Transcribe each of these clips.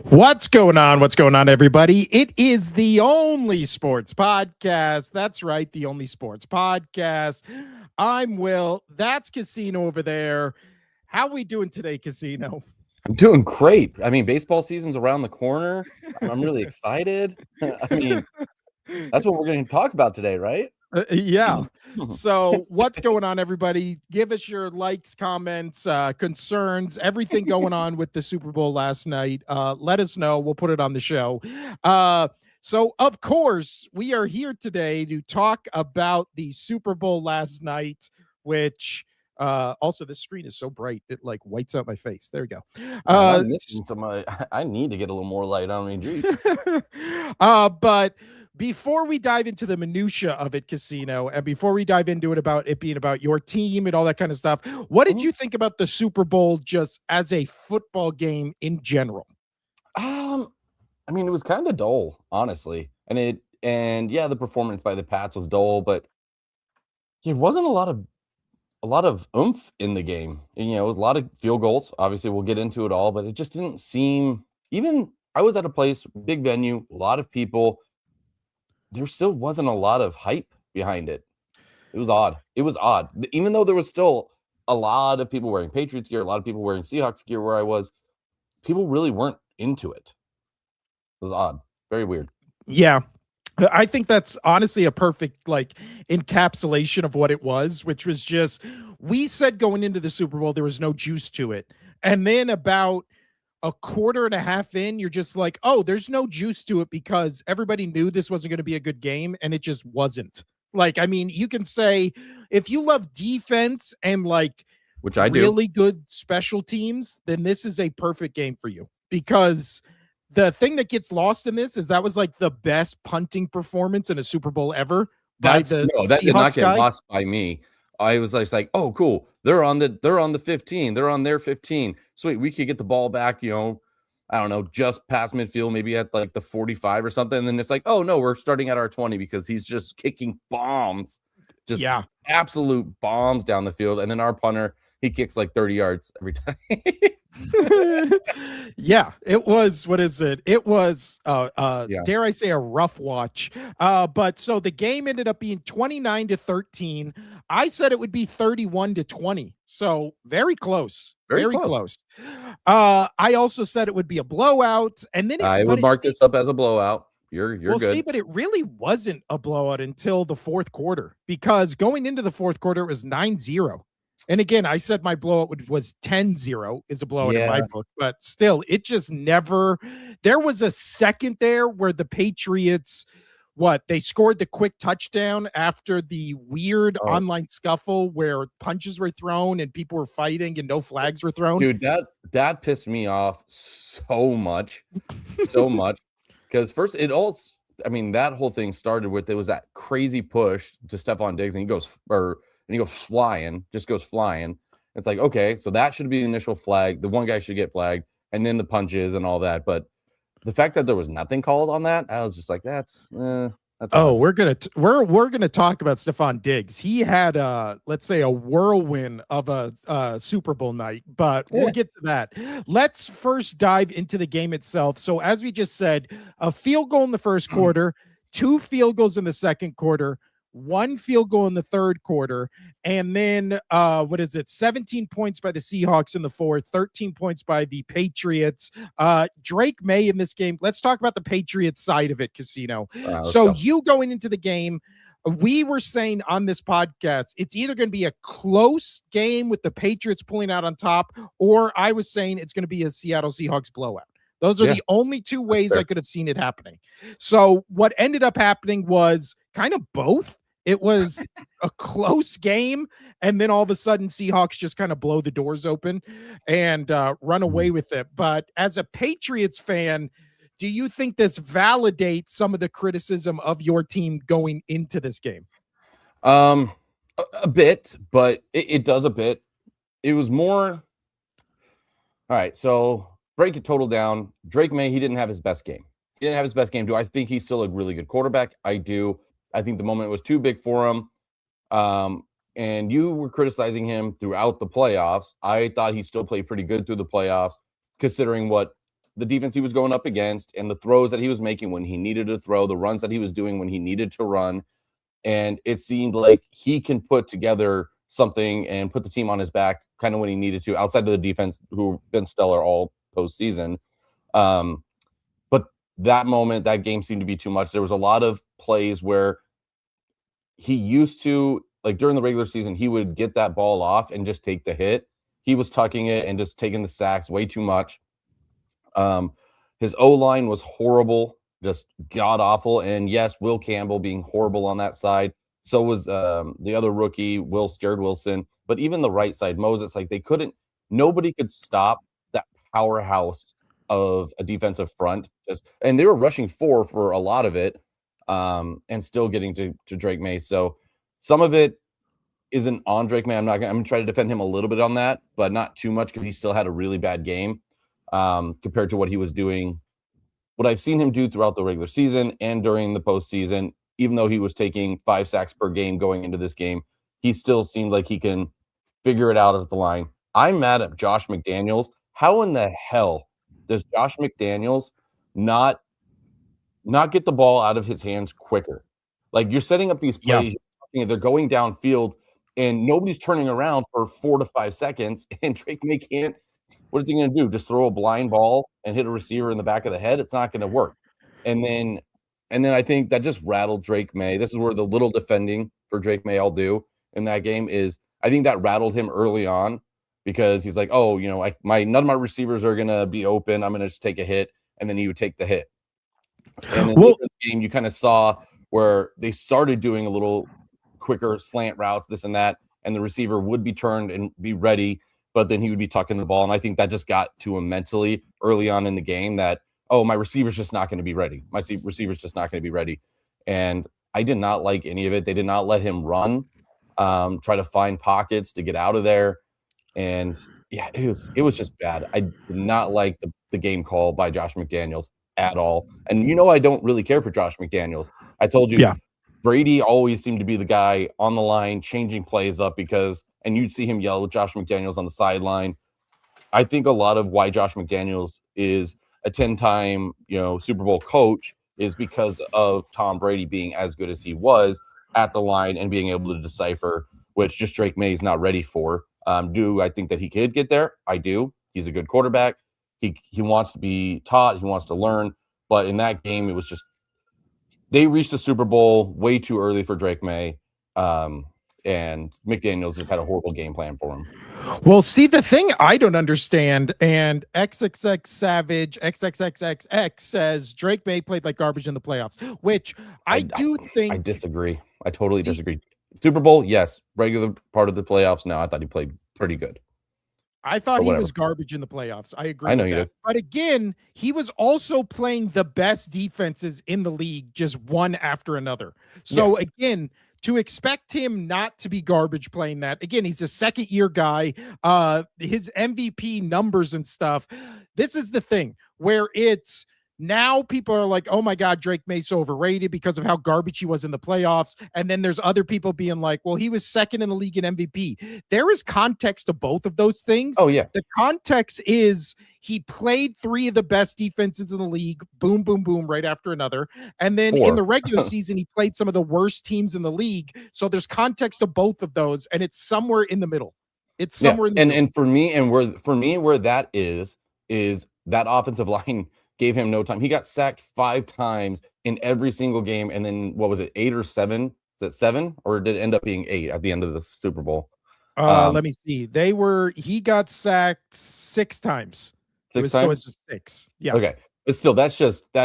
What's going on? What's going on, everybody? It is the only sports podcast. That's right, the only sports podcast. I'm Will. That's Casino over there. How we doing today, Casino? I'm doing great. I mean, baseball season's around the corner. I'm really excited. I mean, that's what we're going to talk about today, right? Yeah. So what's going on, everybody? Give us your likes, comments, concerns, everything going on with the Super Bowl last night. Let us know. We'll put it on the show. So, of course, we are here today to talk about the Super Bowl last night, which also the screen is so bright it like whites out my face. There we go. I'm missing some. I need to get a little more light on me. Geez. But before we dive into the minutia of it, Casino, and before we dive into it about it being about your team and all that kind of stuff, what did you think about the Super Bowl just as a football game in general? I mean, it was kind of dull, honestly, and yeah, the performance by the Pats was dull, but it wasn't a lot of oomph in the game. And, it was a lot of field goals. Obviously, we'll get into it all, but it just didn't seem. Even I was at a place, big venue, a lot of people. There still wasn't a lot of hype behind it. It was odd. Even though there was still a lot of people wearing Patriots gear, a lot of people wearing Seahawks gear where I was, people really weren't into it. It was odd. Very weird. Yeah. I think that's honestly a perfect encapsulation of what it was, which was just, we said going into the Super Bowl, there was no juice to it. And then about a quarter and a half in, you're just like, oh, there's no juice to it because everybody knew this wasn't going to be a good game, and it just wasn't. I mean, you can say if you love defense and which I do, really good special teams, then this is a perfect game for you, because the thing that gets lost in this is that was the best punting performance in a Super Bowl ever. That did not get lost by me. I was like, oh, cool. They're on the 15. They're on their 15. Sweet. We could get the ball back, I don't know, just past midfield, maybe at the 45 or something. And then it's like, oh no, we're starting at our 20 because he's just kicking bombs. Just absolute bombs down the field. And then our punter, he kicks 30 yards every time. Yeah, it was, what is it? It was, dare I say, a rough watch. But so the game ended up being 29-13. I said it would be 31-20. So very close. Very close. I also said it would be a blowout. And then I would mark this up as a blowout. You're good. See, but it really wasn't a blowout until the fourth quarter, because going into the fourth quarter, it was 9-0. And again, I said my blowout was 10-0 is a blowout in my book, but still, it just never. There was a second there where the Patriots, they scored the quick touchdown after the weird online scuffle where punches were thrown and people were fighting and no flags were thrown. Dude, that pissed me off so much, because first that whole thing started with, it was that crazy push to Stephon Diggs, and he goes flying. It's like, okay, so that should be the initial flag. The one guy should get flagged, and then the punches and all that. But the fact that there was nothing called on that, I was just like, that's. We're gonna talk about Stephon Diggs. He had let's say a whirlwind of a Super Bowl night, but we'll get to that. Let's first dive into the game itself. So as we just said, a field goal in the first quarter, 2 field goals in the second quarter, 1 field goal in the third quarter, and then 17 points by the Seahawks in the fourth, 13 points by the Patriots. Drake May in this game. Let's talk about the Patriots side of it, Casino. So you going into the game, we were saying on this podcast, it's either going to be a close game with the Patriots pulling out on top, or I was saying it's going to be a Seattle Seahawks blowout. Those are the only 2 ways I could have seen it happening. So what ended up happening was kind of both. It was a close game, and then all of a sudden Seahawks just kind of blow the doors open and run away with it. But as a Patriots fan, do you think this validates some of the criticism of your team going into this game? A bit, but it does a bit. It was more. All right, so break it total down. Drake May, he didn't have his best game. Do I think he's still a really good quarterback? I do. I think the moment was too big for him. And you were criticizing him throughout the playoffs. I thought he still played pretty good through the playoffs, considering what the defense he was going up against and the throws that he was making when he needed to throw, the runs that he was doing when he needed to run. And it seemed like he can put together something and put the team on his back kind of when he needed to, outside of the defense, who've been stellar all postseason. But that moment, that game seemed to be too much. There was a lot of plays where he used to, like during the regular season, he would get that ball off and just take the hit. He was tucking it and just taking the sacks way too much. His O-line was horrible, just god awful. And yes, Will Campbell being horrible on that side. So was the other rookie, Jared Wilson. But even the right side, Moses, like nobody could stop that powerhouse of a defensive front. And they were rushing for a lot of it, and still getting to Drake May. So some of it isn't on Drake May. I'm gonna try to defend him a little bit on that, but not too much, because he still had a really bad game compared to what he was doing, what I've seen him do throughout the regular season and during the postseason. Even though he was taking 5 sacks per game going into this game, he still seemed like he can figure it out at the line. I'm mad at Josh McDaniels. How in the hell does Josh McDaniels not get the ball out of his hands quicker? Like, you're setting up these plays, they're going downfield, and nobody's turning around for 4 to 5 seconds, and Drake May can't. What is he going to do? Just throw a blind ball and hit a receiver in the back of the head? It's not going to work. And then I think that just rattled Drake May. This is where the little defending for Drake May I'll do in that game is, I think that rattled him early on, because he's like, oh, none of my receivers are going to be open. I'm going to just take a hit. And then he would take the hit. And then in the game, you kind of saw where they started doing a little quicker slant routes, this and that, and the receiver would be turned and be ready, but then he would be tucking the ball. And I think that just got to him mentally early on in the game that, oh, my receiver's just not going to be ready. My receiver's just not going to be ready. And I did not like any of it. They did not let him run, try to find pockets to get out of there. And yeah, it was just bad. I did not like the game call by Josh McDaniels at all. And I don't really care for Josh McDaniels. I told you, Brady always seemed to be the guy on the line changing plays up, and you'd see him yell with Josh McDaniels on the sideline. I think a lot of why Josh McDaniels is a 10-time, Super Bowl coach is because of Tom Brady being as good as he was at the line and being able to decipher, which just Drake May is not ready for. Do I think that he could get there? I do. He's a good quarterback. He wants to be taught. He wants to learn. But in that game, it was just, they reached the Super Bowl way too early for Drake May. And McDaniels just had a horrible game plan for him. Well, see, the thing I don't understand, and XXX Savage XXXXX says Drake May played like garbage in the playoffs, which I think. I disagree. I totally disagree. Super Bowl, yes. Regular part of the playoffs, no. I thought he played pretty good. I thought he was garbage in the playoffs. I agree. I know you did. But again, he was also playing the best defenses in the league, just one after another. So again, to expect him not to be garbage playing that, again, he's a second-year guy. His MVP numbers and stuff. This is the thing where it's now people are like, oh my God, Drake May's so overrated because of how garbage he was in the playoffs. And then there's other people being like, well, he was second in the league in MVP. There is context to both of those things. Oh, yeah. The context is he played 3 of the best defenses in the league, boom, boom, boom, right after another. And then 4. In the regular season, he played some of the worst teams in the league. So there's context to both of those, and it's somewhere in the middle. It's somewhere in the middle. And for me, where that is that offensive line gave him no time. He got sacked 5 times in every single game. And then what was it, 8 or 7? Is it 7? Or did it end up being 8 at the end of the Super Bowl? Let me see. He got sacked 6 times. 6 times? So it's just 6. Yeah. Okay. But still, that's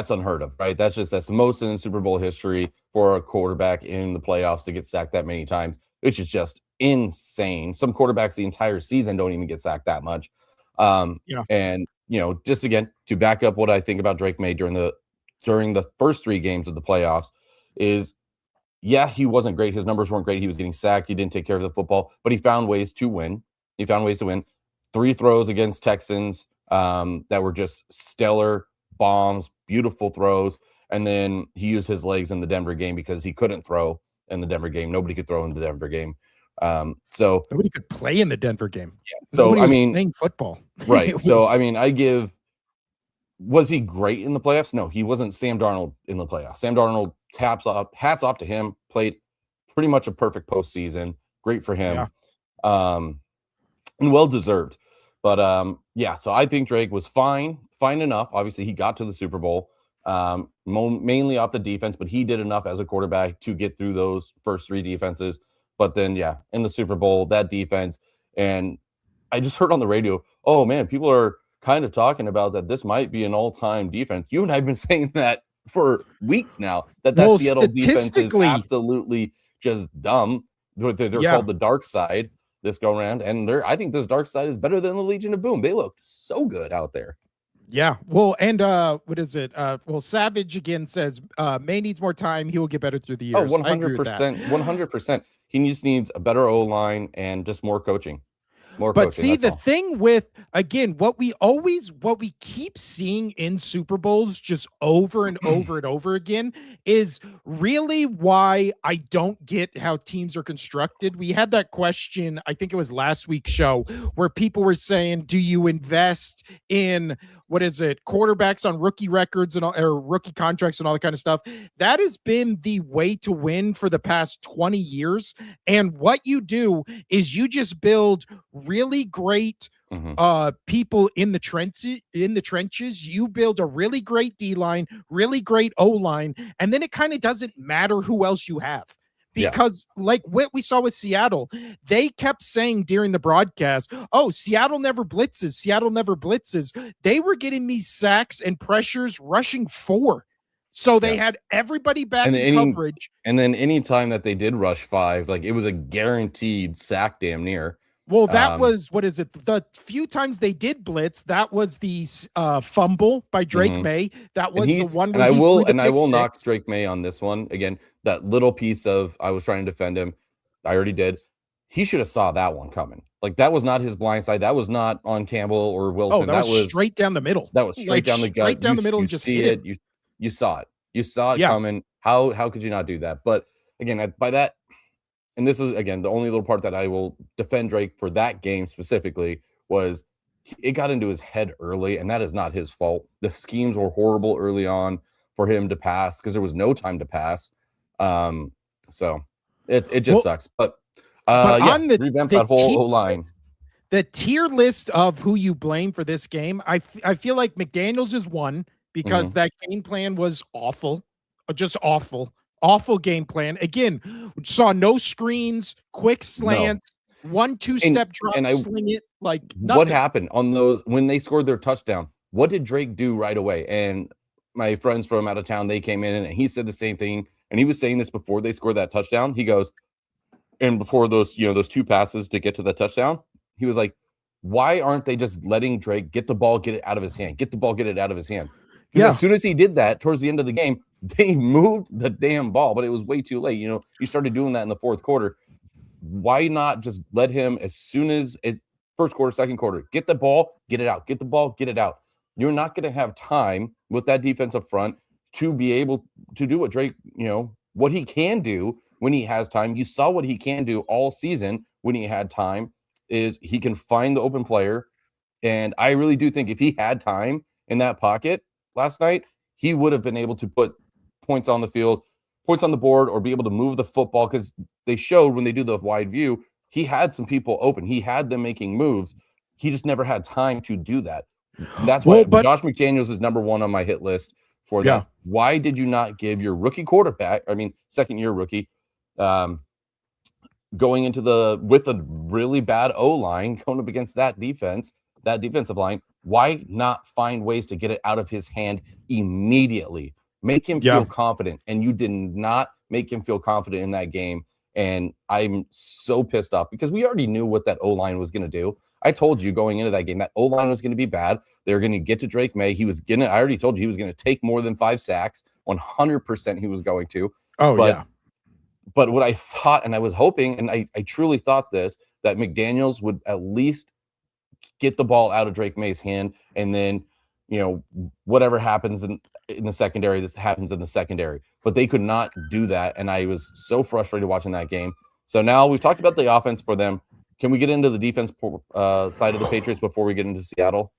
unheard of, right? That's the most in Super Bowl history for a quarterback in the playoffs to get sacked that many times, which is just insane. Some quarterbacks the entire season don't even get sacked that much. And just again, to back up what I think about Drake May during the first 3 games of the playoffs is, he wasn't great. His numbers weren't great. He was getting sacked. He didn't take care of the football, but he found ways to win. 3 throws against Texans that were just stellar bombs, beautiful throws. And then he used his legs in the Denver game because he couldn't throw in the Denver game. Nobody could throw in the Denver game. So nobody could play in the Denver game. So playing football. Right. So I give Was he great in the playoffs? No, he wasn't Sam Darnold in the playoffs. Sam Darnold, hats off to him, played pretty much a perfect postseason. Great for him. And well deserved. But yeah, so I think Drake was fine enough. Obviously, he got to the Super Bowl, mainly off the defense, but he did enough as a quarterback to get through those first 3 defenses. But then, yeah, in the Super Bowl, that defense, and I just heard on the radio, oh man, people are kind of talking about that this might be an all-time defense. You and I have been saying that for weeks now, that Seattle defense is absolutely just dumb. They're called the dark side this go around, and I think this dark side is better than the Legion of Boom. They look so good out there. Yeah. Well, and what is it? Well, Savage again says May needs more time. He will get better through the years. 100%. 100%. He just needs a better O-line and just more coaching. But see, the thing with, again, what we keep seeing in Super Bowls just over and over and over again is really why I don't get how teams are constructed. We had that question, I think it was last week's show, where people were saying, do you invest in, what is it, quarterbacks on rookie records and all, or rookie contracts and all that kind of stuff? That has been the way to win for the past 20 years. And what you do is you just build really great people in the trenches. You build a really great D-line, really great O-line, and then it kind of doesn't matter who else you have. Because like what we saw with Seattle, they kept saying during the broadcast, oh, Seattle never blitzes. Seattle never blitzes. They were getting these sacks and pressures rushing 4. So they had everybody back in coverage. And then any time that they did rush 5, like it was a guaranteed sack damn near. Well, that was, what is it? The few times they did blitz, that was the fumble by Drake May. That was the one where I will knock Drake May on this one. Again, that little piece of, I was trying to defend him. I already did. He should have saw that one coming. Like, that was not his blind side. That was not on Campbell or Wilson. Oh, that was straight down the middle. That was straight down the gut. Straight down the middle and just hit it. You saw it. You saw it coming. How could you not do that? But again, by that, and this is, again, the only little part that I will defend Drake for that game specifically, was it got into his head early, and that is not his fault. The schemes were horrible early on for him to pass because there was no time to pass. So it just sucks. But on revamp that whole O-line. The tier list of who you blame for this game, I feel like McDaniels is one because that game plan was awful, just awful. Awful game plan. Again, saw no screens, quick slants, 1-2 step drop, sling it, like nothing. What happened on those when they scored their touchdown? What did Drake do right away? And my friends from out of town, they came in and he said the same thing. And he was saying this before they scored that touchdown. He goes, and before those, those 2 passes to get to the touchdown, he was like, why aren't they just letting Drake get the ball, get it out of his hand, get the ball, get it out of his hand? Because as soon as he did that towards the end of the game, they moved the damn ball, but it was way too late. You started doing that in the 4th quarter. Why not just let him, as soon as it, first quarter, second quarter, get the ball, get it out, get the ball, get it out. You're not going to have time with that defensive front to be able to do what Drake, what he can do when he has time. You saw what he can do all season when he had time, is he can find the open player. And I really do think if he had time in that pocket last night, he would have been able to put points on the field, points on the board, or be able to move the football, because they showed when they do the wide view, he had some people open. He had them making moves. He just never had time to do that. That's why Josh McDaniels is number 1 on my hit list for that. Why did you not give your rookie quarterback, second-year rookie, going into with a really bad O-line, going up against that defensive line, why not find ways to get it out of his hand immediately? Make him feel confident. And you did not make him feel confident in that game. And I'm so pissed off because we already knew what that O-line was going to do. I told you going into that game that O-line was going to be bad. They were going to get to Drake May. I already told you he was going to take more than 5 sacks. 100% he was going to. But what I thought, and I was hoping, and I truly thought this, that McDaniels would at least get the ball out of Drake May's hand, and then, whatever happens in the secondary, this happens in the secondary. But they could not do that, and I was so frustrated watching that game. So now we've talked about the offense for them. Can we get into the defense side of the Patriots before we get into Seattle?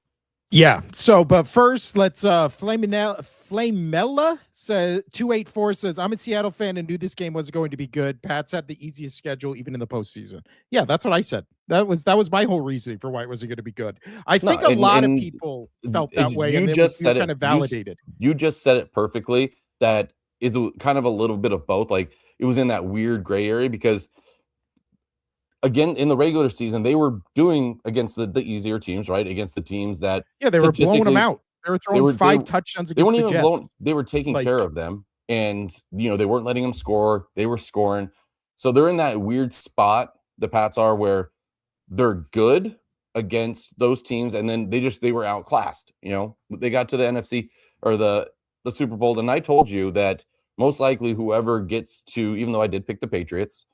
Yeah. So, but first, let's Flamella says 284 says, I'm a Seattle fan and knew this game was going to be good. Pats had the easiest schedule even in the postseason. Yeah, that's what I said. That was my whole reasoning for why it wasn't going to be good. I No, think a lot of people felt that way, and you then just we were said kind it. of validated. You just said it perfectly. That is kind of a little bit of both. Like it was in that weird gray area because again, in the regular season, they were doing against the easier teams, right? Against the teams that Yeah, they were blowing them statistically out. They were they throwing were they 5 touchdowns they against weren't the even Jets. blown. They were taking Like, care of them, and they weren't letting them score. They were scoring, so they're in that weird spot. The Pats are where they're good against those teams, and then they were outclassed. They got to the NFC or the Super Bowl, and I told you that most likely whoever gets to, even though I did pick the Patriots,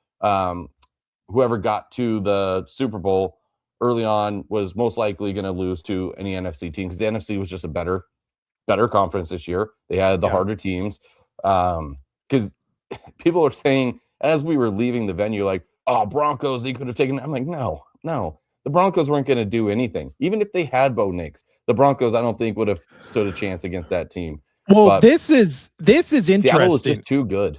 whoever got to the Super Bowl early on was most likely going to lose to any NFC team because the NFC was just a better conference this year. They had the yeah. harder teams. Because people are saying as we were leaving the venue, like, oh, Broncos, they could have taken. I'm like, no. The Broncos weren't going to do anything. Even if they had Bo Nix, the Broncos, I don't think would have stood a chance against that team. Well, But this is Seattle was interesting. just too good.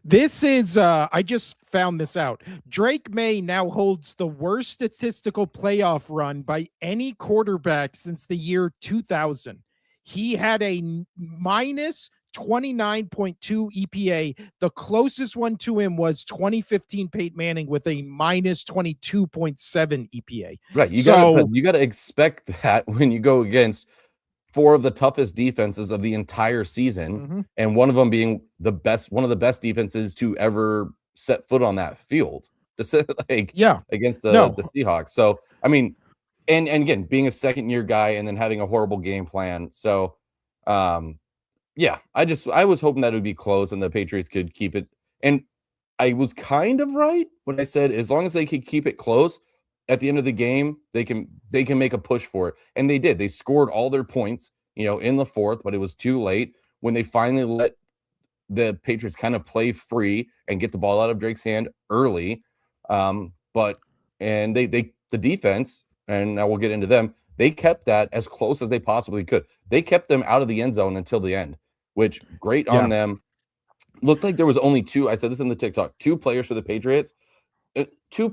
This is I just found this out. Drake May now holds the worst statistical playoff run by any quarterback since the year 2000. He had a minus 29.2 EPA. The closest one to him was 2015 Peyton Manning with a minus 22.7 EPA. Right. You So gotta expect that when you go against four of the toughest defenses of the entire season, mhm. and one of them being one of the best defenses to ever set foot on that field, like Yeah. against No. the Seahawks. So I mean, and again, being a second year guy and then having a horrible game plan. So yeah, I was hoping that it would be close and the Patriots could keep it. And I was kind of right when I said as long as they could keep it close at the end of the game, they can make a push for it. And they did. They scored all their points, in the fourth, but it was too late when they finally let the Patriots kind of play free and get the ball out of Drake's hand early. But and the defense, and now we'll get into them, they kept that as close as they possibly could. They kept them out of the end zone until the end, which great on Yeah. them. Looked like there was only two. I said this in the TikTok. Two players for the Patriots, two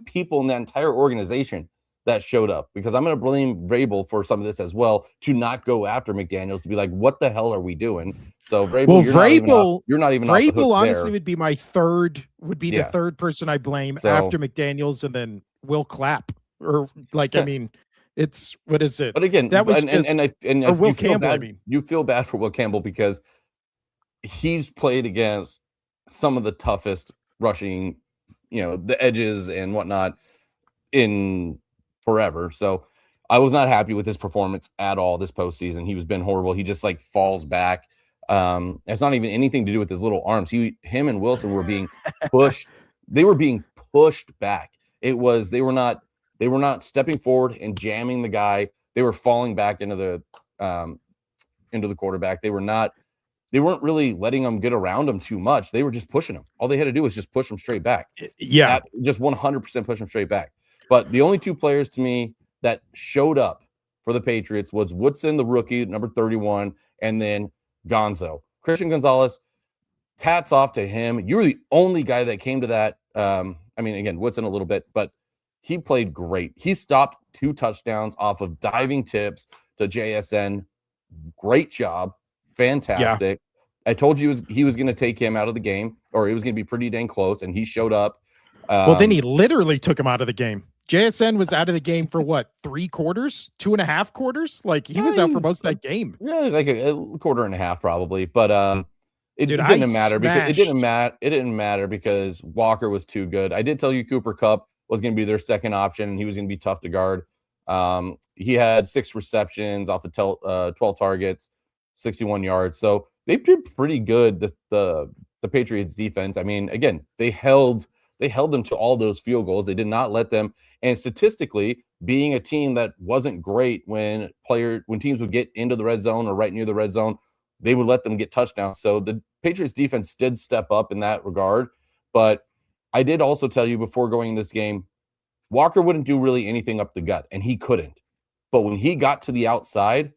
people in that entire organization that showed up. Because I'm going to blame Vrabel for some of this as well to not go after McDaniels to be like, what the hell are we doing? So Vrabel, Well, you're not even off the hook honestly there. would be the third person I blame after McDaniels, and then Will Clapp, or like, I mean, it's what is it? But again, That was or Will you feel Campbell. bad. You feel bad for Will Campbell because he's played against some of the toughest rushing, the edges and whatnot in forever. So I was not happy with his performance at all this postseason. He was been horrible. He just like falls back. It's not even anything to do with his little arms. Him and Wilson were being pushed. They were being pushed back. They were not stepping forward and jamming the guy. They were falling back into the quarterback. They weren't really letting them get around him too much. They were just pushing him. All they had to do was just push him straight back. Yeah. Just 100% push him straight back. But the only two players to me that showed up for the Patriots was Woodson, the rookie, number 31, and then Gonzo. Christian Gonzalez, hats off to him. You were the only guy that came to that. I mean, again, Woodson a little bit, but he played great. He stopped 2 touchdowns off of diving tips to JSN. Great job. Fantastic. Yeah. I told you he was going to take him out of the game, or it was going to be pretty dang close, and he showed up. Well, then he literally took him out of the game. JSN was out of the game for what, 3 quarters, 2.5 quarters? Like, he was out for most of that game. Yeah, like a quarter and a half probably. But it didn't matter because it didn't matter because Walker was too good. I did tell you Cooper Kupp was going to be their second option, and he was going to be tough to guard. He had 6 receptions off of 12 targets, 61 yards. So they did pretty good. The Patriots defense. I mean, again, they held them to all those field goals. They did not let them. And statistically, being a team that wasn't great when teams would get into the red zone or right near the red zone, they would let them get touchdowns. So the Patriots defense did step up in that regard. But I did also tell you before going in this game, Walker wouldn't do really anything up the gut, and he couldn't. But when he got to the outside,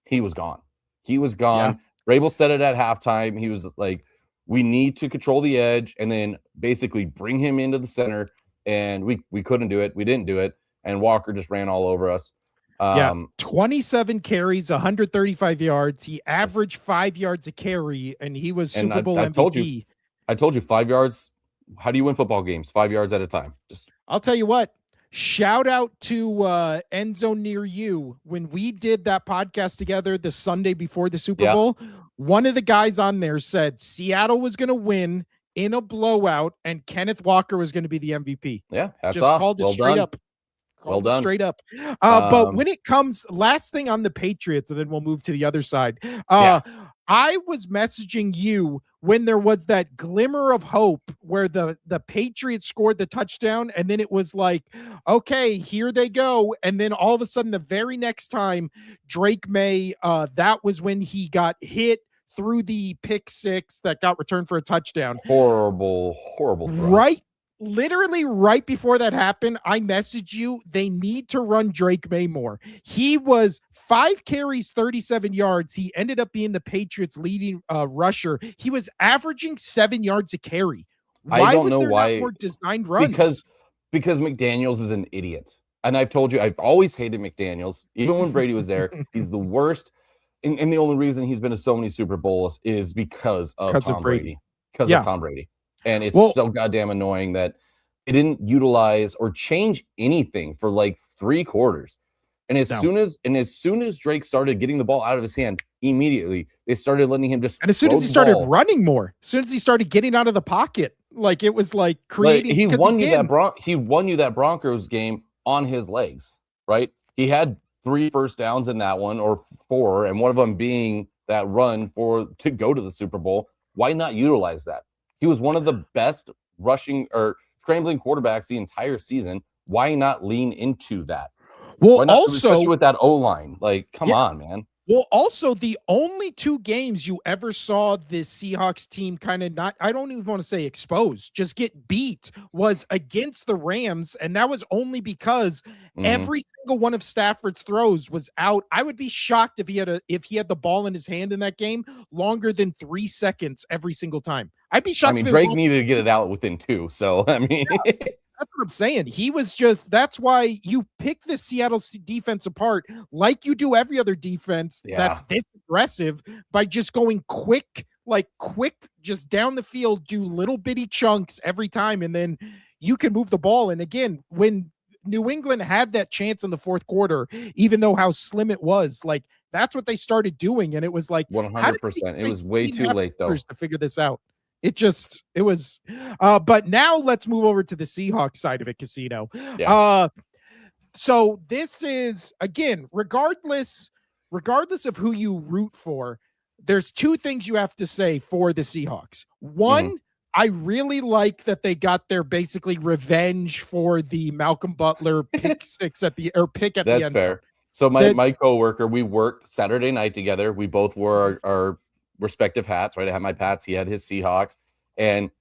he was gone. He was gone. Yeah. Rabel said it at halftime. He was like, we need to control the edge and then basically bring him into the center. And we couldn't do it. We didn't do it. And Walker just ran all over us. 27 carries, 135 yards. He averaged 5 yards a carry, and he was Super Bowl MVP. I told you 5 yards. How do you win football games? 5 yards at a time. I'll tell you what. Shout out to End Zone Near You. When we did that podcast together the Sunday before the Super Bowl, one of the guys on there said Seattle was going to win in a blowout and Kenneth Walker was going to be the MVP. Yeah, hats just off. Called it well straight done. up. Well done. Straight up. But when it comes, last thing on the Patriots, and then we'll move to the other side. I was messaging you when there was that glimmer of hope where the Patriots scored the touchdown, and then it was like, okay, here they go. And then all of a sudden, the very next time, Drake May, that was when he got hit through the pick six that got returned for a touchdown. Horrible throw. Right. Literally right before that happened, I messaged you, they need to run Drake May more. He was 5 carries, 37 yards. He ended up being the Patriots' leading rusher. He was averaging 7 yards a carry. I don't know why. Not more designed runs? Because McDaniels is an idiot. And I've told you, I've always hated McDaniels. Even when Brady was there, he's the worst. And the only reason he's been to so many Super Bowls is because of Tom Brady. Because of Tom Brady. And it's so goddamn annoying that they didn't utilize or change anything for like 3 quarters. And as soon as Drake started getting the ball out of his hand, immediately they started letting him just. And as soon as he started running more, as soon as he started getting out of the pocket, like it was like creating. Like he won you that Broncos game on his legs, right? He had 3 first downs in that one, or 4, and one of them being that run to go to the Super Bowl. Why not utilize that? He was one of the best rushing or scrambling quarterbacks the entire season. Why not lean into that? Well, also especially with that O-line, like, come on, man. Well, also the only 2 games you ever saw this Seahawks team kind of not, I don't even want to say exposed, just get beat was against the Rams. And that was only because every single one of Stafford's throws was out. I would be shocked if he had the ball in his hand in that game longer than 3 seconds every single time. I'd be shocked. I mean, Drake needed to get it out within 2. So, I mean, that's what I'm saying. He was that's why you pick the Seattle defense apart like you do every other defense that's this aggressive by just going quick, just down the field, do little bitty chunks every time, and then you can move the ball. And again, when New England had that chance in the 4th quarter, even though how slim it was, like that's what they started doing. And it was like 100%. It was way too late though to figure this out. It was, but now let's move over to the Seahawks side of it, Casino. So this is, again, regardless of who you root for, there's 2 things you have to say for the Seahawks. One, I really like that they got their basically revenge for the Malcolm Butler pick pick at the end. That's fair. So my coworker, we worked Saturday night together. We both wore our respective hats, right? I had my Pats, he had his Seahawks, and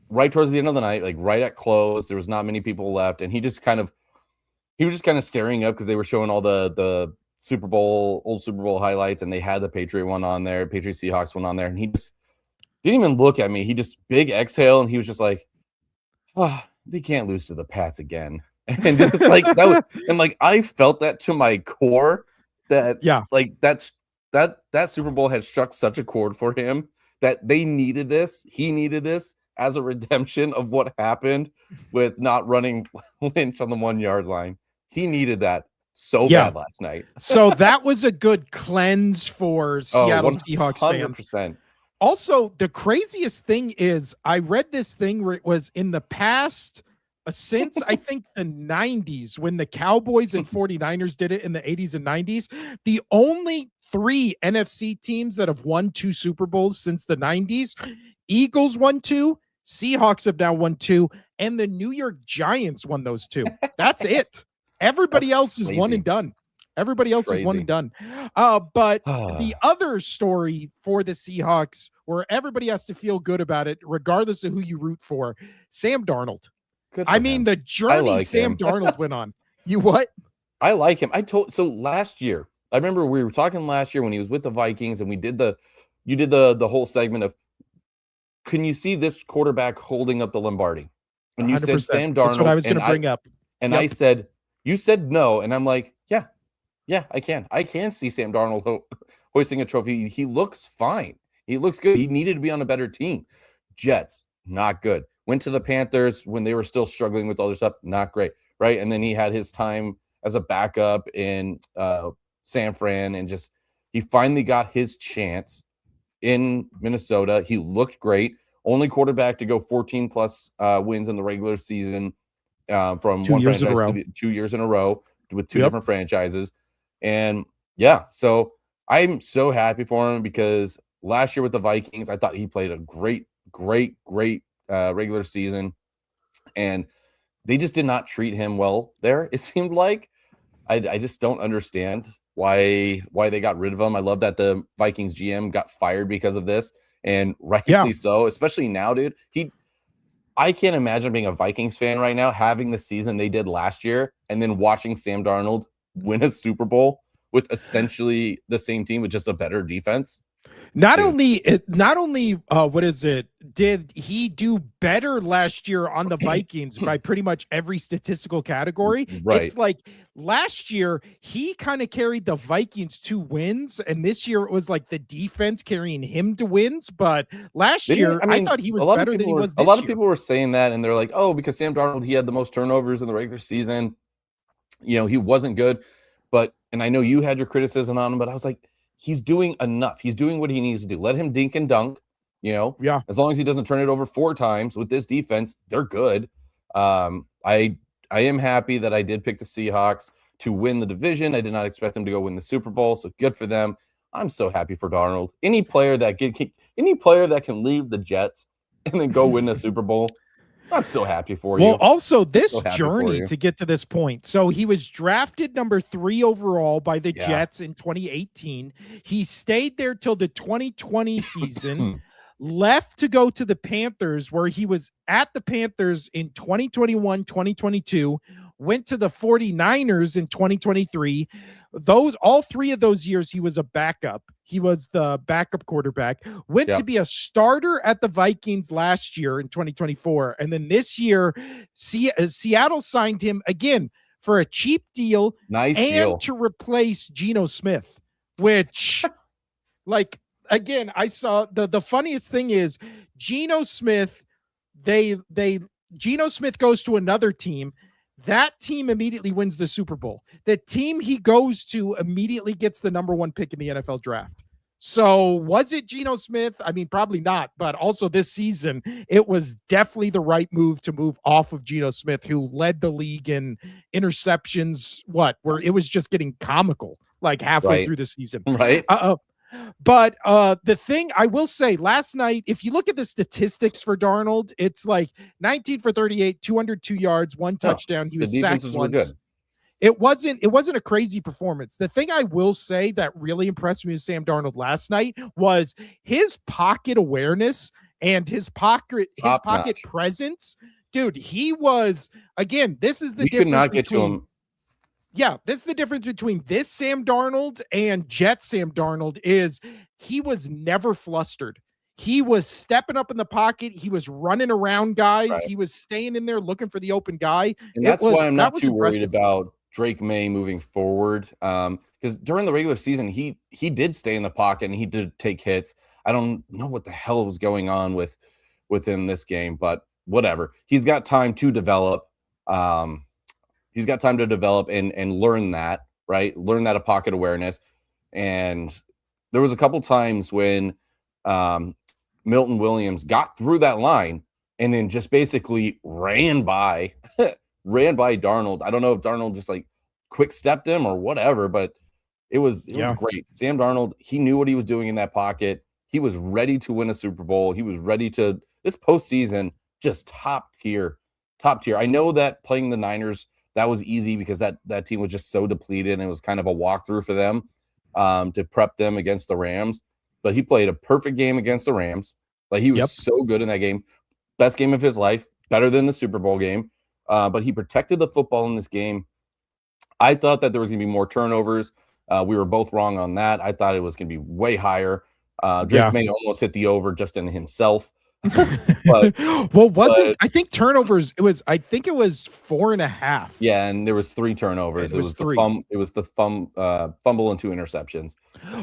right towards the end of the night, like right at close, there was not many people left, and he was just kind of staring up because they were showing all the old Super Bowl highlights, and they had the Patriot one on there, Patriot Seahawks one on there, and he just didn't even look at me. He just big exhale, and he was just like, "Oh, they can't lose to the Pats again." And just like that was, and like I felt that to my core that like that Super Bowl had struck such a chord for him that they needed this. He needed this as a redemption of what happened with not running Lynch on the 1-yard line. He needed that so bad last night. So that was a good cleanse for Seattle Seahawks fans. 100%. Also, the craziest thing is I read this thing where it was in the past since I think the 90s when the Cowboys and 49ers did it in the 80s and 90s, the only 3 NFC teams that have won 2 Super Bowls since the 90s, Eagles won 2, Seahawks have now won 2, and the New York Giants won those 2. That's it. Everybody else is one and done. Everybody else is one and done. But the other story for the Seahawks, where everybody has to feel good about it, regardless of who you root for, Sam Darnold. I mean, the journey Sam Darnold went on. You what? I like him. So last year, I remember we were talking last year when he was with the Vikings, and you did the whole segment of, can you see this quarterback holding up the Lombardi? And you said 100%. Sam That's what I Darnold, was going to bring up. I said, you said no, and I'm like, yeah, I can. I can see Sam Darnold hoisting a trophy. He looks fine. He looks good. He needed to be on a better team. Jets, not good. Went to the Panthers when they were still struggling with other stuff, not great, right? And then he had his time as a backup in San Fran, and just he finally got his chance in Minnesota. He looked great. Only quarterback to go 14 plus wins in the regular season from 2 one years in a franchise row. to 2 years in a row with two different franchises. And yeah, so I'm so happy for him because last year with the Vikings, I thought he played a great regular season, and they just did not treat him well there. It seemed like I just don't understand why they got rid of him. I love that the Vikings GM got fired because of this, and rightfully so, especially now, dude. I can't imagine being a Vikings fan right now, having the season they did last year, and then watching Sam Darnold win a Super Bowl with essentially the same team with just a better defense. Not only what is it? Did he do better last year on the Vikings by pretty much every statistical category? Right. It's like last year he kind of carried the Vikings to wins, and this year it was like the defense carrying him to wins. But last year, I thought he was better than he was this year. A lot of people were saying that, and they're like, "Oh, because Sam Darnold, he had the most turnovers in the regular season. He wasn't good." But, and I know you had your criticism on him, but I was like, he's doing enough. He's doing what he needs to do. Let him dink and dunk. As long as he doesn't turn it over 4 times with this defense, they're good. I am happy that I did pick the Seahawks to win the division. I did not expect them to go win the Super Bowl, so good for them. I'm so happy for Darnold. Any player that can leave the Jets and then go win the Super Bowl, I'm so happy for you. Well, also this journey to get to this point. So he was drafted number 3 overall by the Jets in 2018. He stayed there till the 2020 season, left to go to the Panthers, where he was at the Panthers in 2021, 2022, went to the 49ers in 2023. All 3 of those years, he was a backup. He was the backup quarterback, went to be a starter at the Vikings last year in 2024. And then this year, Seattle signed him again for a cheap deal. Nice deal. To replace Geno Smith, which again, I saw the funniest thing is Geno Smith, Geno Smith goes to another team. That team immediately wins the Super Bowl. The team he goes to immediately gets the number 1 pick in the NFL draft. So was it Geno Smith? I mean, probably not, but also this season, it was definitely the right move to move off of Geno Smith, who led the league in interceptions, where it was just getting comical, like halfway through the season. Right. But the thing I will say, last night, if you look at the statistics for Darnold, it's like 19 for 38, 202 yards, 1 touchdown. He was sacked once. It wasn't a crazy performance. The thing I will say that really impressed me with Sam Darnold last night was his pocket awareness and his pocket presence. Dude, he was, again, this is the difference. Could not get to him. Yeah, this is the difference between this Sam Darnold and Jet Sam Darnold is he was never flustered. He was stepping up in the pocket. He was running around guys. Right. He was staying in there looking for the open guy. And that's why I'm not too worried about Drake May moving forward. Because during the regular season, he did stay in the pocket and he did take hits. I don't know what the hell was going on with him this game, but whatever. He's got time to develop. He's got time to develop and learn that, right? Learn that pocket awareness. And there was a couple times when Milton Williams got through that line and then just basically ran by Darnold. I don't know if Darnold just quick stepped him or whatever, but it was great. Sam Darnold, he knew what he was doing in that pocket. He was ready to win a Super Bowl. He was ready to, this postseason, just top tier. I know that playing the Niners, that was easy because that team was just so depleted and it was kind of a walkthrough for them to prep them against the Rams. But he played a perfect game against the Rams. He was so good in that game. Best game of his life, better than the Super Bowl game. But he protected the football in this game. I thought that there was going to be more turnovers. We were both wrong on that. I thought it was going to be way higher. Drake May almost hit the over just in himself. but I think turnovers, I think it was 4.5. Yeah, and there was 3 turnovers. It was 3. the fumble and 2 interceptions.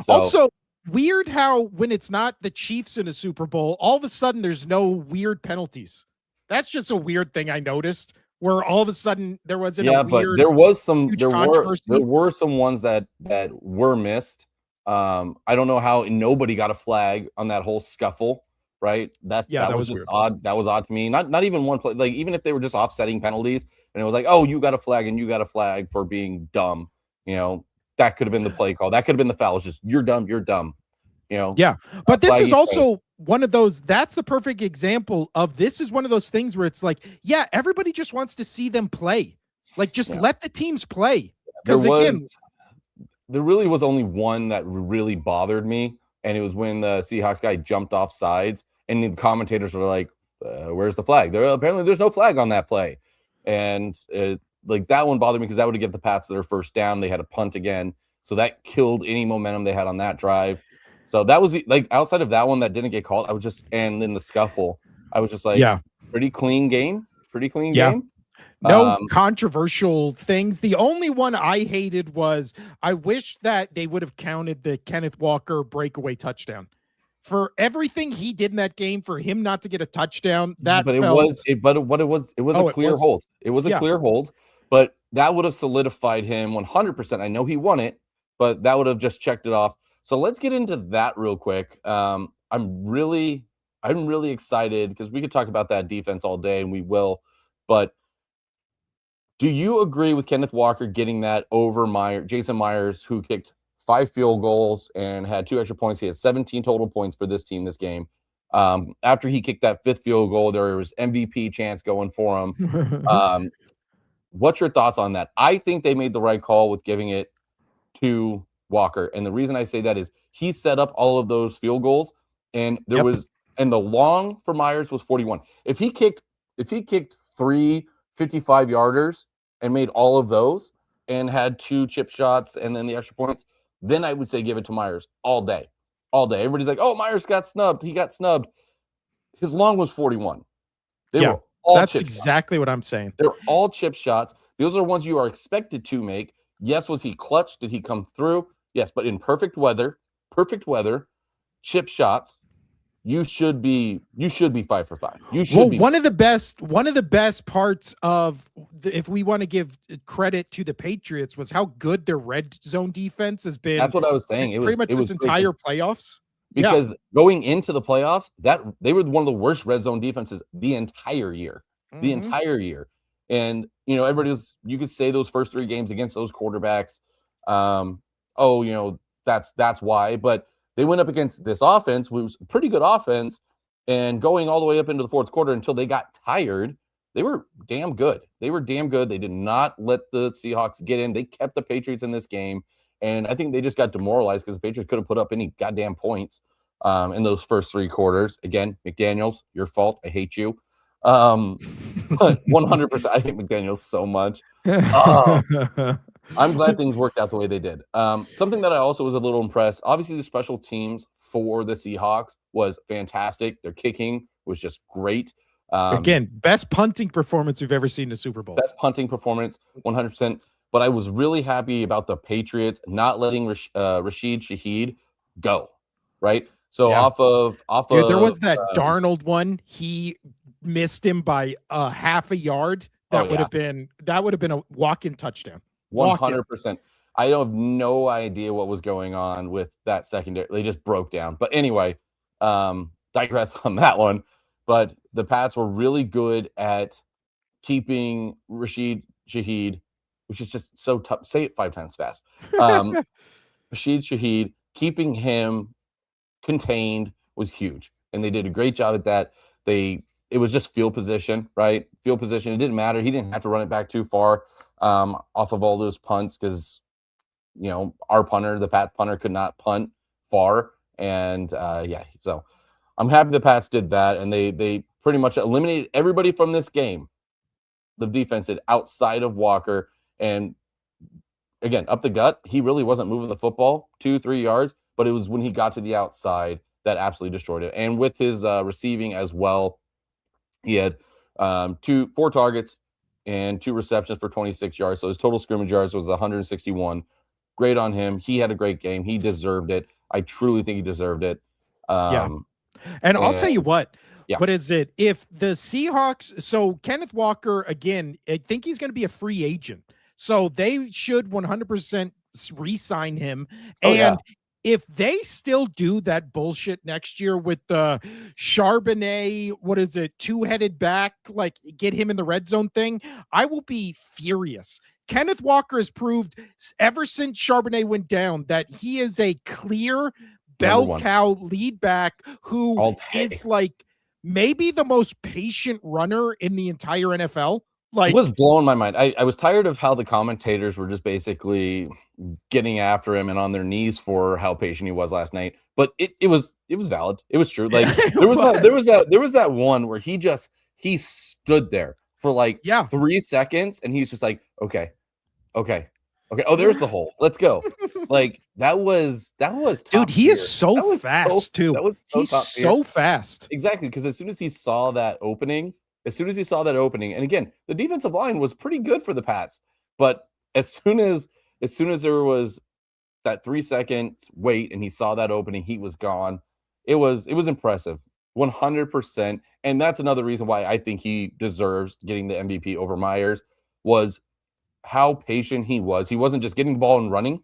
So, also, weird how when it's not the Chiefs in a Super Bowl, all of a sudden there's no weird penalties. That's just a weird thing I noticed, where all of a sudden there wasn't a weird, but there was some huge there controversy. were some ones that were missed. I don't know how nobody got a flag on that whole scuffle, right? That was just weird. Odd. That was odd to me. Not even one play. Like, even if they were just offsetting penalties and it was like, oh, you got a flag and you got a flag for being dumb, that could have been the play call. That could have been the foul. It's just, you're dumb. Yeah, but this is also one of those, that's the perfect example of, this is one of those things where it's like, yeah, everybody just wants to see them play. Like, just let the teams play. Because there really was only one that really bothered me, and it was when the Seahawks guy jumped off sides, and the commentators were like, where's the flag? Apparently there's no flag on that play. And like, that one bothered me because that would have given the Pats their first down. They had a punt again. So that killed any momentum they had on that drive. So that was like, outside of that one that didn't get called, and in the scuffle, I was just like, pretty clean game. No controversial things. The only one I hated was, I wish that they would have counted the Kenneth Walker breakaway touchdown. For everything he did in that game, for him not to get a touchdown, it was a clear hold. It was a clear hold, but that would have solidified him 100%. I know he won it, but that would have just checked it off. So let's get into that real quick. I'm really excited because we could talk about that defense all day, and we will. But do you agree with Kenneth Walker getting that over Jason Myers, who kicked 5 field goals and had 2 extra points? He had 17 total points for this team this game. After he kicked that 5th field goal, there was MVP chance going for him. What's your thoughts on that? I think they made the right call with giving it to Walker. And the reason I say that is he set up all of those field goals, and and the long for Myers was 41. If he kicked 3 55-yarders and made all of those and had 2 chip shots and then the extra points, then I would say give it to Myers all day. Everybody's like, oh, Myers got snubbed. He got snubbed. His long was 41. That's exactly what I'm saying. They're all chip shots. Those are the ones you are expected to make. Yes, was he clutch? Did he come through? Yes, but in perfect weather, chip shots, you should be 5 for 5. You should be. One of the best parts of if we want to give credit to the Patriots, was how good their red zone defense has been. That's what I was saying. It was this entire playoffs. Because going into the playoffs, that they were one of the worst red zone defenses the entire year. The entire year. And you could say those first 3 games against those quarterbacks, that's why. But they went up against this offense, which was a pretty good offense, and going all the way up into the 4th quarter until they got tired, they were damn good. They did not let the Seahawks get in. They kept the Patriots in this game, and I think they just got demoralized because the Patriots couldn't put up any goddamn points in those first 3 quarters. Again, McDaniels, your fault. I hate you. But 100%, I hate McDaniels so much. I'm glad things worked out the way they did. Something that I also was a little impressed, obviously the special teams for the Seahawks was fantastic. Their kicking was just great. Again, best punting performance we've ever seen in a Super Bowl. Best punting performance, 100%. But I was really happy about the Patriots not letting Rashid Shaheed go, right? So off of there was that Darnold one. He missed him by half a yard. That would have been a walk-in touchdown. 100%. I have no idea what was going on with that secondary. They just broke down. But anyway, digress on that one. But the Pats were really good at keeping Rashid Shaheed, which is just so tough. Say it 5 times fast. Rashid Shaheed, keeping him contained was huge. And they did a great job at that. It was just field position, right? Field position. It didn't matter. He didn't have to run it back too far off of all those punts because, our punter, the Pat punter, could not punt far. And, so I'm happy the Pats did that. And they pretty much eliminated everybody from this game. The defense did outside of Walker. And again, up the gut, he really wasn't moving the football 2-3 yards, but it was when he got to the outside that absolutely destroyed it. And with his receiving as well, he had 4 targets and 2 receptions for 26 yards. So his total scrimmage yards was 161. Great on him. He had a great game. He deserved it. I truly think he deserved it. Yeah. And I'll tell you what, yeah. what is it? If the Seahawks, so Kenneth Walker, again, I think he's going to be a free agent. So they should 100% re-sign him. And if they still do that bullshit next year with the Charbonnet, what is it, two-headed back, like get him in the red zone thing, I will be furious. Kenneth Walker has proved ever since Charbonnet went down that he is a clear bell cow lead back who is like maybe the most patient runner in the entire NFL. Like, it was blowing my mind. I was tired of how the commentators were just basically getting after him and on their knees for how patient he was last night. But it was valid. It was true. Like there was that one where he stood there for like 3 seconds and he's just like, okay. Oh, there's the hole. Let's go. Like that was dude, he is so fast too. That was he's so fast. Exactly, because as soon as he saw that opening, and again, the defensive line was pretty good for the Pats, but as soon as there was that 3 second wait and he saw that opening, he was gone. It was impressive, 100%. And that's another reason why I think he deserves getting the MVP over Myers was how patient he was. He wasn't just getting the ball and running.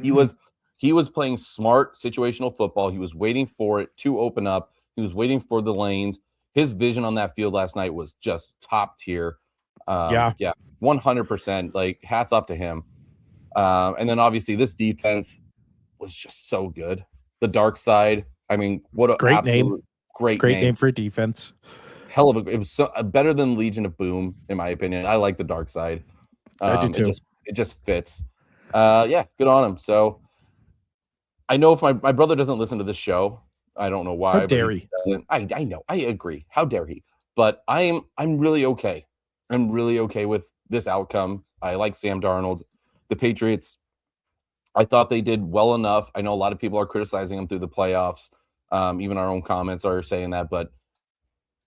He was playing smart situational football. He was waiting for it to open up. He was waiting for the lanes. His vision on that field last night was just top tier. 100%. Like hats off to him. And then obviously this defense was just so good. The dark side. I mean, what a great name. Great name for defense. Hell of a. It was better than Legion of Boom, in my opinion. I like the dark side. I do too. It just fits. Good on him. So I know if my brother doesn't listen to this show, I don't know why. How dare he? I know. I agree. How dare he? But I'm really okay. I'm really okay with this outcome. I like Sam Darnold. The Patriots, I thought they did well enough. I know a lot of people are criticizing them through the playoffs. Even our own comments are saying that, but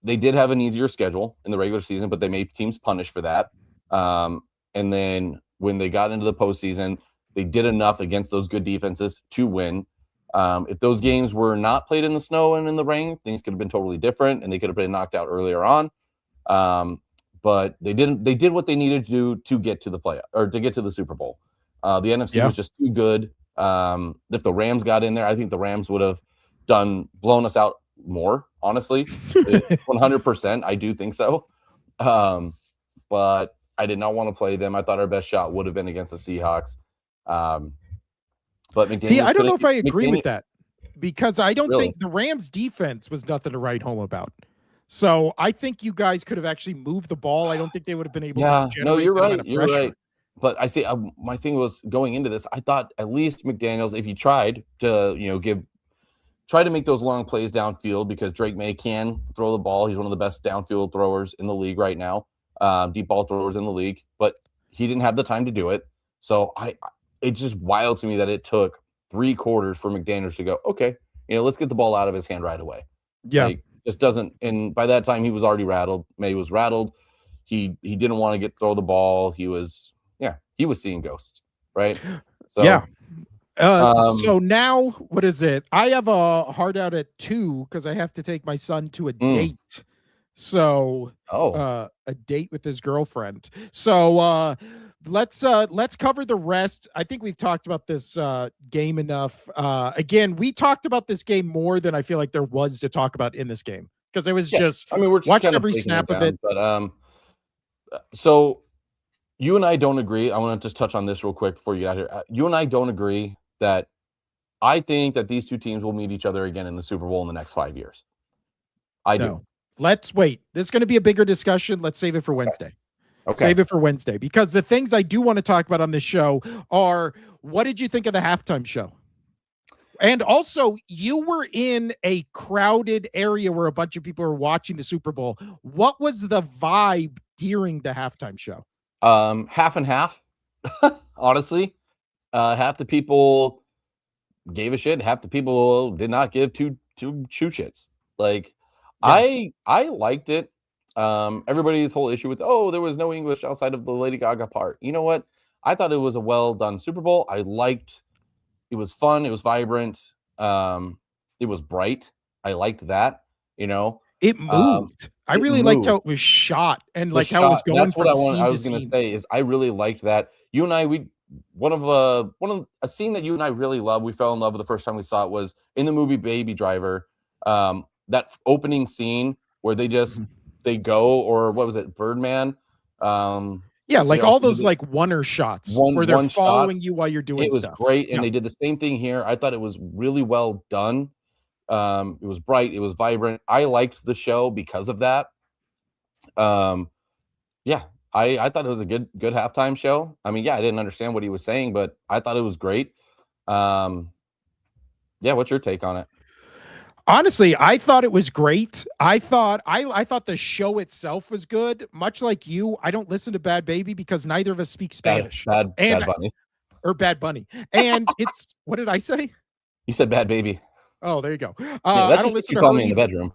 they did have an easier schedule in the regular season, but they made teams punish for that. And then when they got into the postseason, they did enough against those good defenses to win. If those games were not played in the snow and in the rain, things could have been totally different, and they could have been knocked out earlier on. But they didn't. They did what they needed to do to get to the playoff or to get to the Super Bowl. The NFC was just too good. If the Rams got in there, I think the Rams would have blown us out more. Honestly, 100%. I do think so. But I did not want to play them. I thought our best shot would have been against the Seahawks. But see, I don't know if I agree with that because I don't think the Rams defense was nothing to write home about. So I think you guys could have actually moved the ball. I don't think they would have been able to generate no, you're right. You're right. But I say my thing was going into this, I thought at least McDaniels, if he tried to, try to make those long plays downfield because Drake May can throw the ball. He's one of the best downfield throwers in the league right now. Deep ball throwers in the league, but he didn't have the time to do it. So it's just wild to me that it took 3 quarters for McDaniels to go, okay, let's get the ball out of his hand right away. Yeah. Like, just doesn't. And by that time he was already rattled. May was rattled. He didn't want to throw the ball. He was seeing ghosts. Right. So, yeah. So now what is it? I have a hard out at 2 because I have to take my son to a date. So a date with his girlfriend. So let's cover the rest. I think we've talked about this game enough. Again, we talked about this game more than I feel like there was to talk about in this game because it was just we're just watching every snap of it. But so you and I don't agree. I want to just touch on this real quick before you get out here. You and I don't agree that I think that these two teams will meet each other again in the Super Bowl in the next 5 years. I do. Let's wait. This is going to be a bigger discussion. Let's save it for Wednesday. Okay. Save it for Wednesday because the things I do want to talk about on this show are what did you think of the halftime show? And also, you were in a crowded area where a bunch of people were watching the Super Bowl. What was the vibe during the halftime show? Half and half. honestly, half the people gave a shit. Half the people did not give two chew shits. Like, Yeah. I liked it. Everybody's whole issue with, oh, there was no English outside of the Lady Gaga part. You know what? I thought it was a well done Super Bowl. I liked. It was fun. It was vibrant. It was bright. I liked that. You know, It um, moved. I it really liked how moved. it was shot and The like how it was shot, going that's what from I scene to was gonna scene. say is I really liked that. You and I, we one of a scene that you and I really love, we fell in love with the first time we saw it was in the movie Baby Driver. That opening scene where Mhm. they go, or what was it, Birdman? Yeah, They like all also did those it like oneer shots where they're one shots. following you while you're doing It was stuff. great, and Yeah. they did the same thing here. I thought it was really well done. It was bright, it was vibrant. I liked the show because of that. Um, Yeah, I thought it was a good halftime show. I mean, yeah, I didn't understand what he was saying, but I thought it was great. Um, yeah, what's your take on it? Honestly, I thought it was great. I thought the show itself was good. Much like you, I don't listen to Bad Baby because neither of us speak Spanish. Bad And Bunny. or Bad Bunny. And it's what did I say? You said Bad Baby. Oh, there you go. Yeah, I that's don't just what listen you to call her me in the either. bedroom.